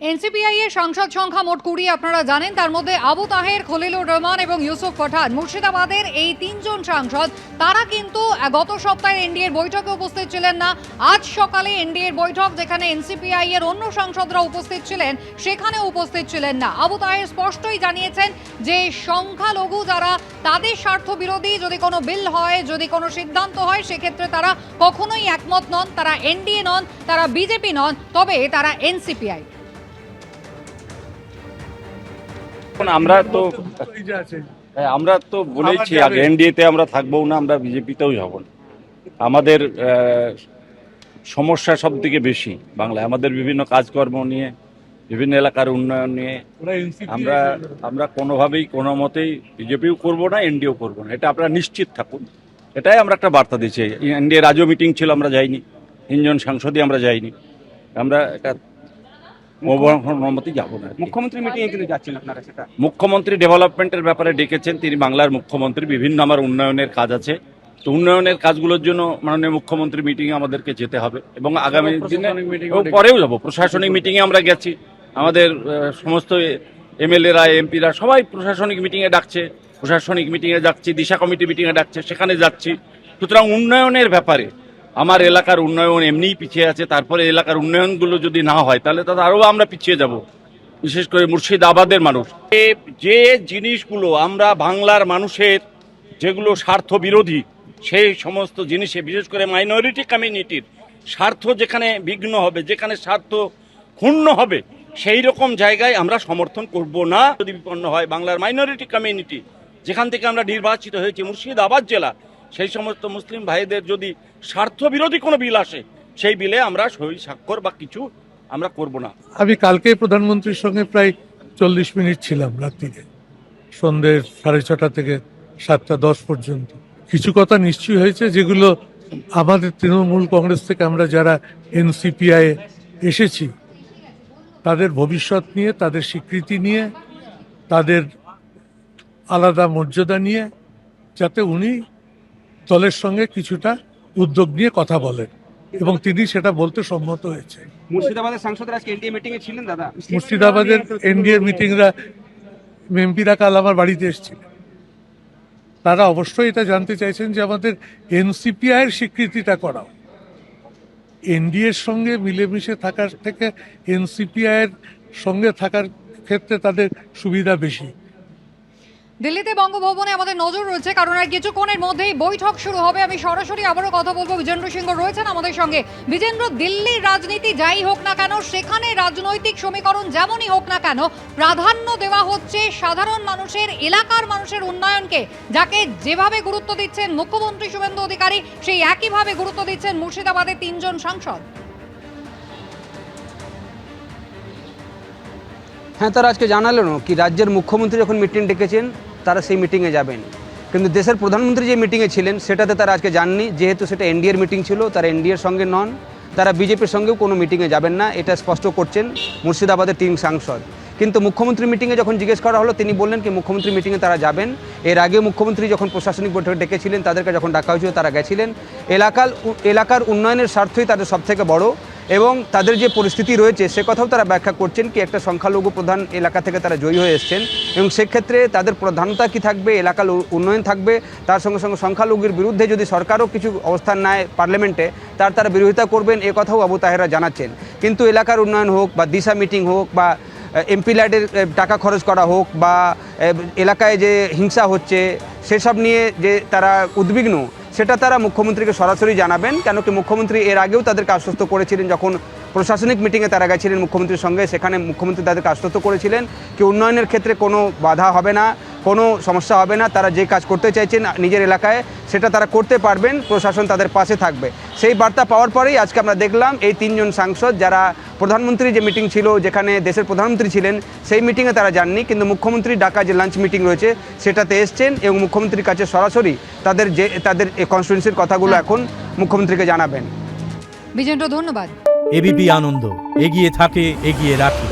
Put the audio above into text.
এনসিপিআই এর সাংসদ সংখ্যা মোট 20 আপনারা জানেন। তার মধ্যে আবু তাহের, খলিলুর রহমান এবং ইউসুফ পাঠান। মুর্শিদাবাদের এই তিনজন সাংসদ তারা কিন্তু গত সপ্তাহে এনডিএর বৈঠকে উপস্থিত ছিলেন না। আজ সকালে এনডিএর বৈঠক, যেখানে এনসিপিআই এর অন্য সাংসদরা উপস্থিত ছিলেন, সেখানে উপস্থিত ছিলেন না। আবু তাহের স্পষ্টই জানিয়েছেন যে সংখ্যালঘু যারা, তাদের স্বার্থ বিরোধী যদি কোনো বিল হয়, যদি কোনো সিদ্ধান্ত হয়, সেক্ষেত্রে তারা কখনোই একমত নন। তারা এনডিএ নন, তারা বিজেপি নন, তবে তারা এনসিপিআই। আমরা তো বলেছি আগে এনডিএতে আমরা থাকবো না, আমরা বিজেপিতেও যাব না। আমাদের সমস্যা সব থেকে বেশি বাংলায়, আমাদের বিভিন্ন কাজকর্ম নিয়ে, বিভিন্ন এলাকার উন্নয়ন নিয়ে আমরা কোনোভাবেই কোনো মতেই বিজেপিও করবো না, এনডিএও করবো না, এটা আপনারা নিশ্চিত থাকুন। এটাই আমরা একটা বার্তা দিচ্ছি। এনডিএ রাজ্য মিটিং ছিল, আমরা যাইনি, তিনজন সাংসদই আমরা যাইনি। আমরা এটা মুখ্যমন্ত্রী মিটিংয়ে কিন্তু যাচ্ছেন আপনারা, সেটা মুখ্যমন্ত্রী ডেভেলপমেন্টের ব্যাপারে ডেকেছেন, তিনি বাংলার মুখ্যমন্ত্রী, বিভিন্ন আমার উন্নয়নের কাজ আছে, তো উন্নয়নের কাজগুলোর জন্য মাননীয় মুখ্যমন্ত্রী মিটিংয়ে আমাদেরকে যেতে হবে এবং আগামী দিনে পরেও যাব। প্রশাসনিক মিটিংয়ে আমরা গেছি, আমাদের সমস্ত এমএলএরা, এমপিরা সবাই প্রশাসনিক মিটিংয়ে ডাকছে, প্রশাসনিক মিটিংয়ে যাচ্ছি, দিশা কমিটি মিটিংয়ে ডাকছে, সেখানে যাচ্ছি। সুতরাং উন্নয়নের ব্যাপারে, আমার এলাকার উন্নয়ন এমনিই পিছিয়ে আছে, তারপরে এলাকার উন্নয়নগুলো যদি না হয় তাহলে তাদের আরও আমরা পিছিয়ে যাব। বিশেষ করে মুর্শিদাবাদের মানুষ, যে জিনিসগুলো আমরা বাংলার মানুষের যেগুলো স্বার্থ বিরোধী, সেই সমস্ত জিনিসে বিশেষ করে মাইনরিটি কমিউনিটির স্বার্থ যেখানে বিঘ্ন হবে, যেখানে স্বার্থ ক্ষুণ্ণ হবে, সেই রকম জায়গায় আমরা সমর্থন করব না। যদি বিপন্ন হয় বাংলার মাইনরিটি কমিউনিটি, যেখান থেকে আমরা নির্বাচিত হয়েছি, মুর্শিদাবাদ জেলা, সেই সমস্ত মুসলিম ভাইদের যদি স্বার্থ বিরোধী কোনো বিল আসে, সেই বিলে আমরা সই স্বাক্ষর বা কিছু আমরা করব না। আমি কালকে প্রধানমন্ত্রীর সঙ্গে প্রায় 40 মিনিট ছিলাম, রাত্রিরে সন্ধ্যে 6:30 থেকে 7:10 পর্যন্ত। কিছু কথা নিশ্চয়ই হয়েছে যেগুলো আমাদের তৃণমূল কংগ্রেস থেকে আমরা যারা এনসিপিআই এসেছি তাদের ভবিষ্যৎ নিয়ে, তাদের স্বীকৃতি নিয়ে, তাদের আলাদা মর্যাদা নিয়ে, যাতে উনি দলের সঙ্গে কিছুটা উদ্যোগ নিয়ে কথা বলেন, এবং তিনি সেটা বলতে সম্মত হয়েছে। মুর্শিদাবাদের সাংসদরা আজকে এনডিএ মিটিংয়ে ছিলেন দাদা? মুর্শিদাবাদের এনডিএ মিটিংরা এমপিরা কাল আমার বাড়িতে এসেছিলেন। তারা অবশ্যই এটা জানতে চাইছেন যে আমাদের এনসিপিআইয়ের স্বীকৃতিটা করাও। এনডিএর সঙ্গে মিলেমিশে থাকার থেকে এনসিপিআইয়ের সঙ্গে থাকার ক্ষেত্রে তাদের সুবিধা বেশি। দিল্লিতে বঙ্গভবনে আমাদের নজর রয়েছে, কারণ আর কিছুক্ষণের মধ্যেই বৈঠক শুরু হবে। আমি সরাসরি আবারও কথা বলবো, বিজেন্দ্র সিংহ রয়েছেন আমাদের সঙ্গে। বিজেন্দ্র, দিল্লির রাজনীতি যাই হোক না কেন, সেখানে রাজনৈতিক সমীকরণ যেমনই হোক না কেন, প্রাধান্য দেওয়া হচ্ছে সাধারণ মানুষের, এলাকার মানুষের উন্নয়নকে। যাকে যেভাবে গুরুত্ব দিচ্ছেন মুখ্যমন্ত্রী শুভেন্দু অধিকারী, সেই একইভাবে গুরুত্ব দিচ্ছেন মুর্শিদাবাদের তিনজন সাংসদ। হ্যাঁ, তারা আজকে জানালেন কি রাজ্যের মুখ্যমন্ত্রী যখন মিটিং ডেকেছেন তারা সেই মিটিংয়ে যাবেন, কিন্তু দেশের প্রধানমন্ত্রী যে মিটিংয়ে ছিলেন সেটাতে তারা আজকে যাননি, যেহেতু সেটা এনডিএর মিটিং ছিল। তারা এনডিএর সঙ্গে নন, তারা বিজেপির সঙ্গেও কোনো মিটিংয়ে যাবেন না, এটা স্পষ্ট করছেন মুর্শিদাবাদের 3 সাংসদ। কিন্তু মুখ্যমন্ত্রী মিটিংয়ে যখন জিজ্ঞেস করা হলো, তিনি বললেন কি মুখ্যমন্ত্রী মিটিংয়ে তারা যাবেন। এর আগে মুখ্যমন্ত্রী যখন প্রশাসনিক বৈঠকে ডেকেছিলেন, তাদেরকে যখন ডাকা হয়েছিল তারা গেছিলেন। এলাকার উন্নয়নের স্বার্থই তাদের সবথেকে বড়, এবং তাদের যে পরিস্থিতি রয়েছে সে কথাও তারা ব্যাখ্যা করছেন কি একটা সংখ্যালঘু প্রধান এলাকা থেকে তারা জয়ী হয়ে এসছেন, এবং সেক্ষেত্রে তাদের প্রধানতা কি থাকবে, এলাকার উন্নয়ন থাকবে, তার সঙ্গে সঙ্গে সংখ্যালঘুর বিরুদ্ধে যদি সরকারও কিছু অবস্থান নেয় পার্লামেন্টে, তারা বিরোধিতা করবেন, এ কথাও আবু তাহেরা জানাচ্ছেন। কিন্তু এলাকার উন্নয়ন হোক বা দিশা মিটিং হোক বা এমপি ল্যাডের টাকা খরচ করা হোক বা এলাকায় যে হিংসা হচ্ছে সেসব নিয়ে যে তারা উদ্বিগ্ন, সেটা তারা মুখ্যমন্ত্রীকে সরাসরি জানাবেন। কেন কি মুখ্যমন্ত্রী এর আগেও তাদেরকে আশ্বস্ত করেছিলেন, যখন প্রশাসনিক মিটিংয়ে তারা গেছিলেন মুখ্যমন্ত্রীর সঙ্গে, সেখানে মুখ্যমন্ত্রী তাদেরকে আশ্বস্ত করেছিলেন কি উন্নয়নের ক্ষেত্রে কোনো বাধা হবে না, কোনো সমস্যা হবে না, তারা যে কাজ করতে চাইছেন নিজের এলাকায় সেটা তারা করতে পারবেন, প্রশাসন তাদের পাশে থাকবে। সেই বার্তা পাওয়ার পরেই আজকে আমরা দেখলাম এই 3 জন সাংসদ, যারা প্রধানমন্ত্রী যে মিটিং ছিল, যেখানে দেশের প্রধানমন্ত্রী ছিলেন, সেই মিটিংয়ে তারা যাননি, কিন্তু মুখ্যমন্ত্রীর ডাকা যে লাঞ্চ মিটিং রয়েছে সেটাতে এসছেন, এবং মুখ্যমন্ত্রীর কাছে সরাসরি তাদের কনস্টিটিউয়েন্সির কথাগুলো এখন মুখ্যমন্ত্রীকে জানাবেন। বিজেন্দ্র, ধন্যবাদ। এবিপি আনন্দ, এগিয়ে থাকে, এগিয়ে রাখে।